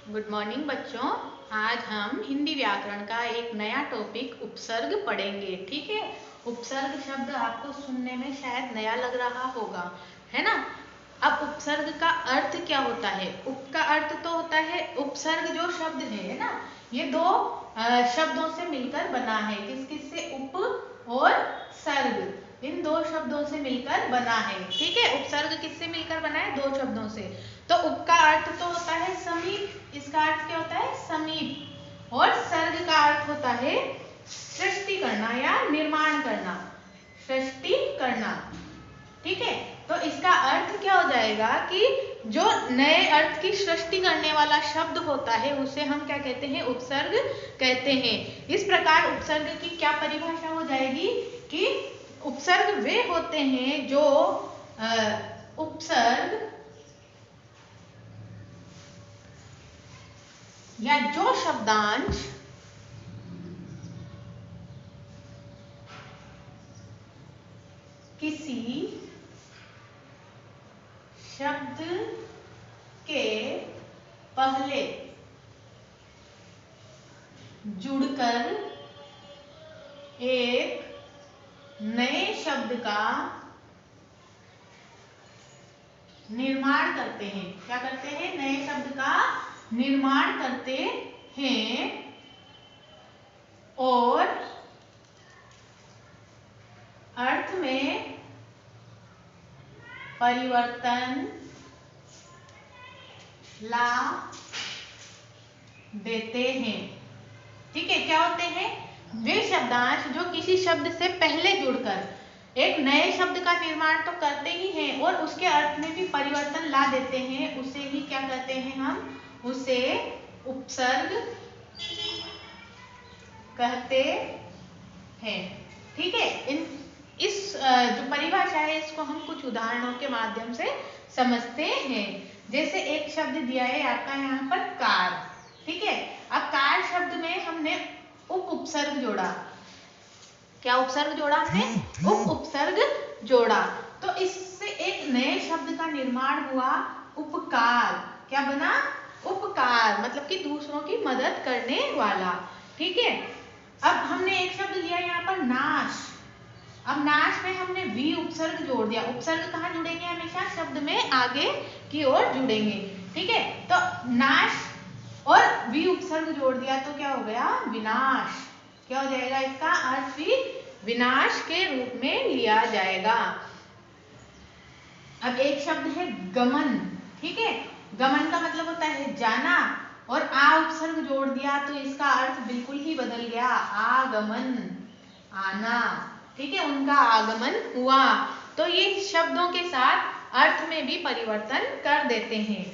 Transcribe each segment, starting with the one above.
Good morning बच्चों। आज हम हिंदी व्याकरण का एक नया टॉपिक उपसर्ग पढ़ेंगे। ठीक है। उपसर्ग शब्द आपको सुनने में शायद नया लग रहा होगा, है ना। अब उपसर्ग का अर्थ क्या होता है? उप का अर्थ तो होता है, उपसर्ग जो शब्द है ना, ये दो शब्दों से मिलकर बना है। किस किस से? उप और सर्ग, इन दो शब्दों से मिलकर बना है। ठीक है। उपसर्ग किससे मिलकर बना है? दो शब्दों से। तो उप का अर्थ तो होता है समीप, इसका अर्थ क्या होता है? समीप। और सर्ग का अर्थ होता है सृष्टि करना या निर्माण करना, सृष्टि करना। ठीक है। तो इसका अर्थ क्या हो जाएगा कि जो नए अर्थ की सृष्टि करने वाला शब्द होता है उसे हम क्या कहते हैं? उपसर्ग कहते हैं। इस प्रकार उपसर्ग की क्या परिभाषा हो जाएगी कि उपसर्ग वे होते हैं जो उपसर्ग या जो शब्दांश किसी शब्द के पहले जुड़कर एक नए शब्द का निर्माण करते हैं। क्या करते हैं? नए शब्द का निर्माण करते हैं और अर्थ में परिवर्तन ला देते हैं। ठीक है। क्या होते हैं? वे शब्दांश जो किसी शब्द से पहले जुड़कर एक नए शब्द का निर्माण तो करते ही हैं और उसके अर्थ में भी परिवर्तन ला देते हैं, उसे ही क्या कहते हैं? हम उसे उपसर्ग कहते हैं। ठीक है। इस जो परिभाषा है इसको हम कुछ उदाहरणों के माध्यम से समझते हैं। जैसे एक शब्द दिया है आपका यहाँ पर कार। ठीक है। अब कार शब्द में हमने उपसर्ग जोड़ा। क्या उपसर्ग जोड़ा हमने? उपसर्ग जोड़ा। तो इससे एक नए शब्द का निर्माण हुआ, उपकार। क्या बना? उपकार, मतलब कि दूसरों की मदद करने वाला। ठीक है। अब हमने एक शब्द लिया यहाँ पर नाश। अब नाश में हमने वी उपसर्ग जोड़ दिया। उपसर्ग कहाँ जुड़ेंगे? हमेशा शब्द में आगे की ओर जुड़ेंगे। ठीक है। तो नाश और वी उपसर्ग जोड़ दिया तो क्या हो गया? विनाश। क्या हो जाएगा? इसका अर्थ भी विनाश के रूप में लिया जाएगा। अब एक शब्द है गमन। ठीक है। गमन का मतलब होता है जाना और आ उपसर्ग जोड़ दिया तो इसका अर्थ बिल्कुल ही बदल गया। आगमन, आना। ठीक है। उनका आगमन हुआ। तो ये शब्दों के साथ अर्थ में भी परिवर्तन कर देते हैं।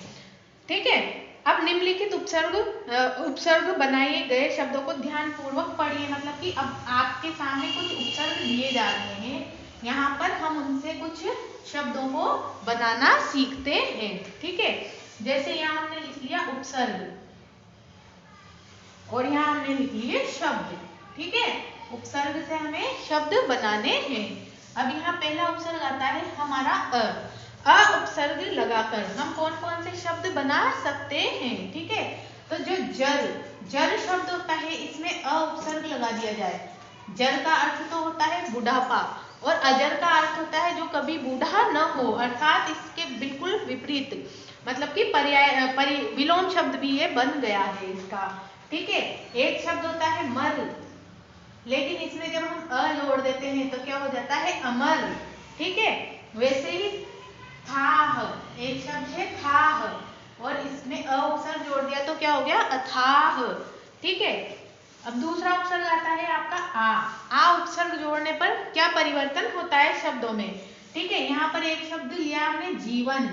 ठीक है। अब निम्नलिखित उपसर्ग बनाए गए शब्दों को ध्यान पूर्वक पढ़िए। मतलब कि अब आपके सामने कुछ उपसर्ग दिए जा रहे हैं, यहाँ पर हम उनसे कुछ शब्दों को बनाना सीखते हैं। ठीक है। जैसे यहाँ हमने लिख लिया उपसर्ग और यहाँ हमने लिख लिए शब्द। ठीक है। उपसर्ग से हमें शब्द बनाने हैं। अब यहाँ पहला उपसर्ग आता है हमारा अ उपसर्ग लगाकर हम कौन कौन से शब्द बना सकते हैं? ठीक है। तो जो जल शब्द होता है इसमें अ उपसर्ग लगा दिया जाए। जल का अर्थ तो होता है बुढ़ापा और अजर का अर्थ होता है जो कभी बूढ़ा न हो, अर्थात इसके बिल्कुल विपरीत, मतलब कि पर्याय विलोम शब्द भी ये बन गया है इसका। ठीक है। एक शब्द होता है मर, लेकिन इसमें जब हम अ जोड़ देते हैं तो क्या हो जाता है? अमर। ठीक है। वैसे ही थाह, एक शब्द है थाह और इसमें अ उपसर्ग जोड़ दिया तो क्या हो गया? अथाह। ठीक है। अब दूसरा उपसर्ग आता है आपका आ उपसर्ग जोड़ने पर क्या परिवर्तन होता है शब्दों में? ठीक है। यहाँ पर एक शब्द लिया हमने जीवन,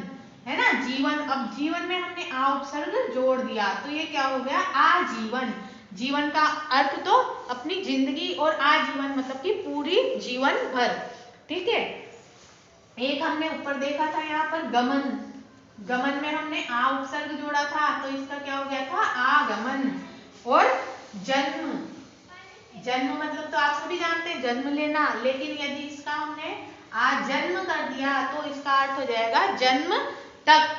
है ना, जीवन। अब जीवन में हमने आ उपसर्ग जोड़ दिया तो ये क्या हो गया? आजीवन। जीवन का अर्थ तो अपनी जिंदगी और आजीवन मतलब कि पूरी जीवन भर। ठीक है। एक हमने ऊपर देखा था यहाँ पर गमन। गमन में हमने आ उपसर्ग जोड़ा था तो इसका क्या हो गया था? आगमन। और जन्म, जन्म मतलब तो आप सभी जानते हैं जन्म लेना, लेकिन यदि इसका हमने आ जन्म कर दिया तो इसका अर्थ हो जाएगा जन्म तक।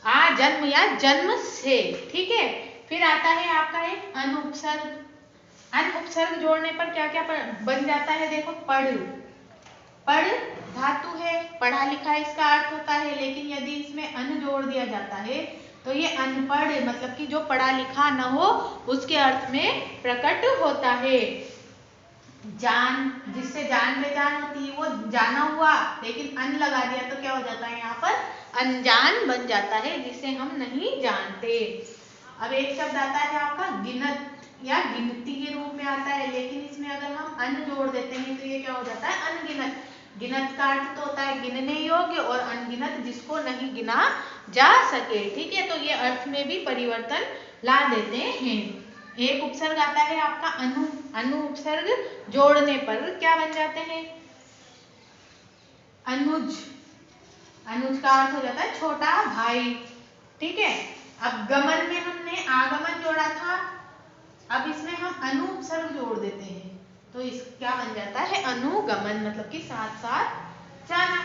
आ जन्म या जन्म से, ठीक है। फिर आता है आपका एक अनुपसर्ग। अनुपसर्ग जोड़ने पर क्या क्या बन जाता है, देखो पढ़। पढ़ धातु है, पढ़ा लिखा इसका अर्थ होता है, लेकिन यदि इसमें अन जोड़ दिया जाता है तो ये अनपढ़ मतलब कि जो पढ़ा लिखा न हो उसके अर्थ में प्रकट होता है। जान, जिससे जान पहचान होती है वो जाना हुआ, लेकिन अन लगा दिया तो क्या हो जाता है, यहाँ पर अनजान बन जाता है, जिसे हम नहीं जानते। अब एक शब्द आता है आपका गिनत या गिनती के रूप में आता है, लेकिन इसमें अगर हम अन जोड़ देते हैं तो ये क्या हो जाता है, अनगिनत। गिनत का अर्थ तो होता है गिनने योग्य, और अनगिनत जिसको नहीं गिना जा सके, ठीक है। तो ये अर्थ में भी परिवर्तन ला देते हैं। एक उपसर्ग आता है आपका अनु। अनु उपसर्ग जोड़ने पर क्या बन जाते हैं, अनुज। अनुज का अर्थ हो जाता है छोटा भाई, ठीक है। अब गमन में हमने आगमन जोड़ा था, अब इसमें हम अनु उपसर्ग जोड़ देते हैं तो इस क्या बन जाता है, अनुगमन, मतलब कि साथ साथ जाना।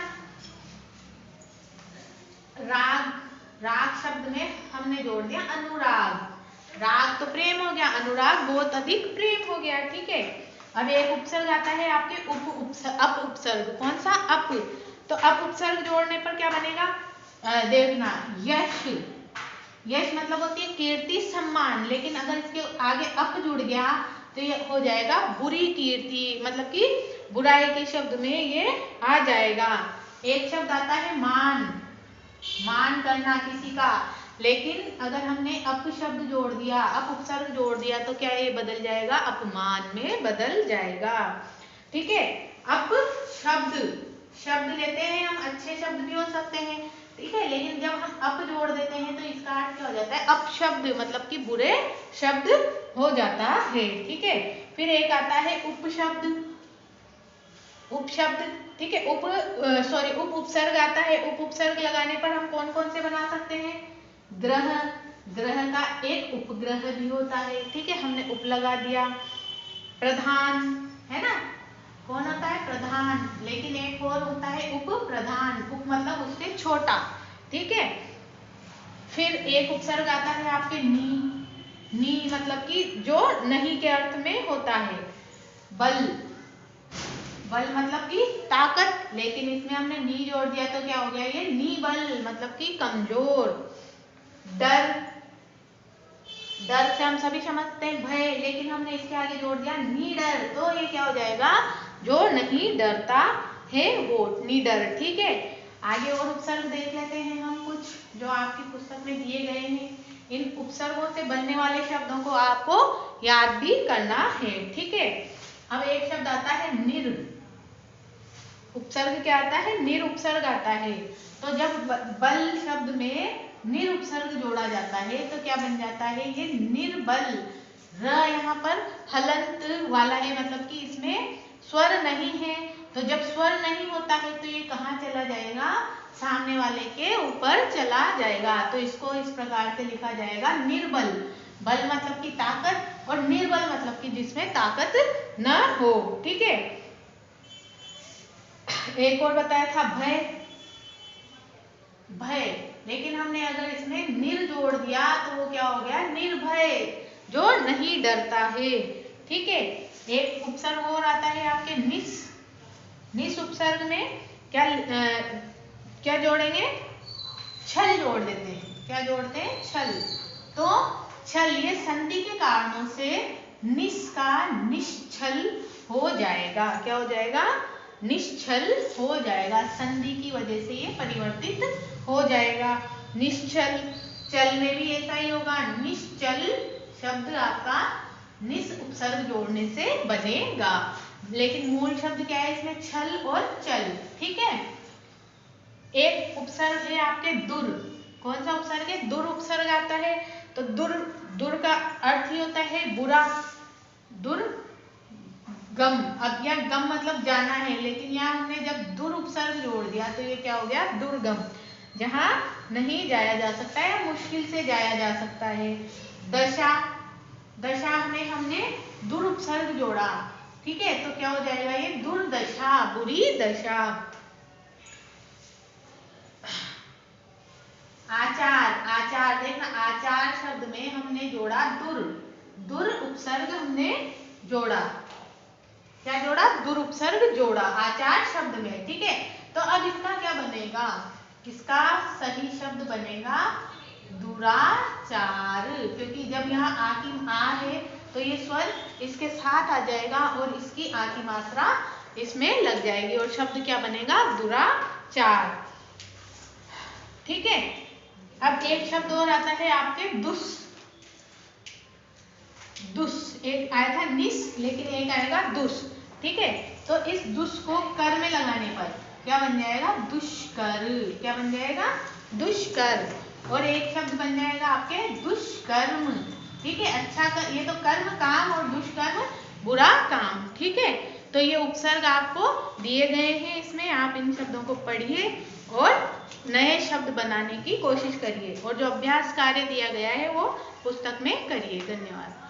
राग, राग शब्द में हमने जोड़ दिया अनुराग। राग तो प्रेम हो गया, अनुराग बहुत अधिक प्रेम हो गया, ठीक है। अब एक उपसर्ग आता है आपके अप उपसर्ग। कौन सा, अप। तो अप उपसर्ग जोड़ने पर क्या बनेगा, देखना, यश। यश मतलब होती है कीर्ति सम्मान, लेकिन अगर इसके आगे अप जुड़ गया तो ये हो जाएगा बुरी कीर्ति, मतलब कि बुराई के शब्द में ये आ जाएगा। एक शब्द आता है मान, मान करना किसी का, लेकिन अगर हमने अप शब्द जोड़ दिया, अप उपसर्ग जोड़ दिया तो क्या ये बदल जाएगा, अपमान में बदल जाएगा, ठीक है। अप शब्द, शब्द लेते हैं हम, अच्छे शब्द भी हो सकते हैं, ठीक है, लेकिन जब हम अप जोड़ देते हैं तो इसका अर्थ क्या हो जाता है, अपशब्द, मतलब कि बुरे शब्द हो जाता है, ठीक है। फिर एक आता है उपशब्द। उपशब्द, ठीक है। उप उपसर्ग आता है। उप उपसर्ग लगाने पर हम कौन कौन से बना सकते हैं, ग्रह। ग्रह का एक उपग्रह भी होता है, ठीक है, हमने उप लगा दिया। प्रधान है ना, कौन होता है, प्रधान, लेकिन एक और होता है उप प्रधान। उप मतलब उससे छोटा, ठीक है। फिर एक उपसर्ग आता है आपके नी। नी मतलब कि जो नहीं के अर्थ में होता है। बल, बल मतलब कि ताकत, लेकिन इसमें हमने नी जोड़ दिया तो क्या हो गया, ये नी बल मतलब कि कमजोर। डर, डर से हम सभी समझते हैं भय, लेकिन हमने इसके आगे जोड़ दिया निडर, तो ये क्या हो जाएगा, जो नहीं डरता है वो निडर, ठीक है। आगे और उपसर्ग देख लेते हैं हम कुछ जो आपकी पुस्तक में दिए गए हैं। इन उपसर्गों से बनने वाले शब्दों को आपको याद भी करना है, ठीक है। अब एक शब्द आता है निर। उपसर्ग क्या आता है, निर उपसर्ग आता है। तो जब बल शब्द में निर उपसर्ग जोड़ा जाता है तो क्या बन जाता है, ये निर्बल। र यहाँ पर हलंत वाला है, मतलब कि इसमें स्वर नहीं है, तो जब स्वर नहीं होता है तो ये कहाँ चला जाएगा, सामने वाले के ऊपर चला जाएगा। तो इसको इस प्रकार से लिखा जाएगा निर्बल। बल मतलब कि ताकत, और निर्बल मतलब कि जिसमें ताकत न हो, ठीक है। एक और बताया था भय। भय, लेकिन हमने अगर इसमें निर जोड़ दिया तो वो क्या हो गया, निर्भय, जो नहीं डरता है, ठीक है। एक उपसर्ग और आता है आपके निस। निस उपसर्ग में क्या जोड़ेंगे, छल जोड़ देते हैं। क्या जोड़ते हैं, छल। तो छल, ये संधि के कारणों से निस का निश्छल हो जाएगा। क्या हो जाएगा, निश्चल हो जाएगा, संधि की वजह से ये परिवर्तित हो जाएगा। निश्चल, चल में भी ऐसा ही होगा, निश्चल शब्द आपका निस उपसर्ग जोड़ने से बनेगा, लेकिन मूल शब्द क्या है इसमें, छल और चल, ठीक है। एक उपसर्ग है आपके दुर। कौन सा उपसर्ग है, दुर उपसर्ग आता है। तो दुर, दुर का अर्थ ही होता है बुरा। दुर गम, अब यह गम मतलब जाना है, लेकिन यहाँ हमने जब दुर उपसर्ग जोड़ दिया तो ये क्या हो गया, दुर्गम, जहां नहीं जाया जा सकता है, मुश्किल से जाया जा सकता है। दशा, दशा में हमने दुर उपसर्ग जोड़ा, ठीक है, तो क्या हो जाएगा, ये दुर्दशा, बुरी दशा। आचार, आचार देखना, आचार शब्द में हमने जोड़ा दुर, दुर उपसर्ग हमने जोड़ा, क्या जोड़ा? दुर उपसर्ग जोड़ा आचार शब्द में, ठीक है। तो अब इसका क्या बनेगा? इसका सही शब्द बनेगा दुराचार, क्योंकि जब यहाँ आ की आ है तो ये स्वर इसके साथ आ जाएगा और इसकी आ की मात्रा इसमें लग जाएगी और शब्द क्या बनेगा? दुराचार, ठीक है। अब एक शब्द और आता है आपके दुस, दुस एक आया था निस, लेकिन एक आएगा दुस, ठीक है। तो इस दुस को कर में लगाने पर क्या बन जाएगा? दुष्कर, क्या बन जाएगा? दुष्कर। और एक शब्द बन जाएगा आपके दुष्कर्म, ठीक है। अच्छा कर, ये तो कर्म काम और दुष्कर्म बुरा काम, ठीक है। तो ये उपसर्ग आपको दिए गए हैं, इसमें आप इन शब्दों को पढ़िए और नए शब्द बनाने की कोशिश करिए और जो अभ्यास कार्य दिया गया है वो पुस्तक में करिए। धन्यवाद।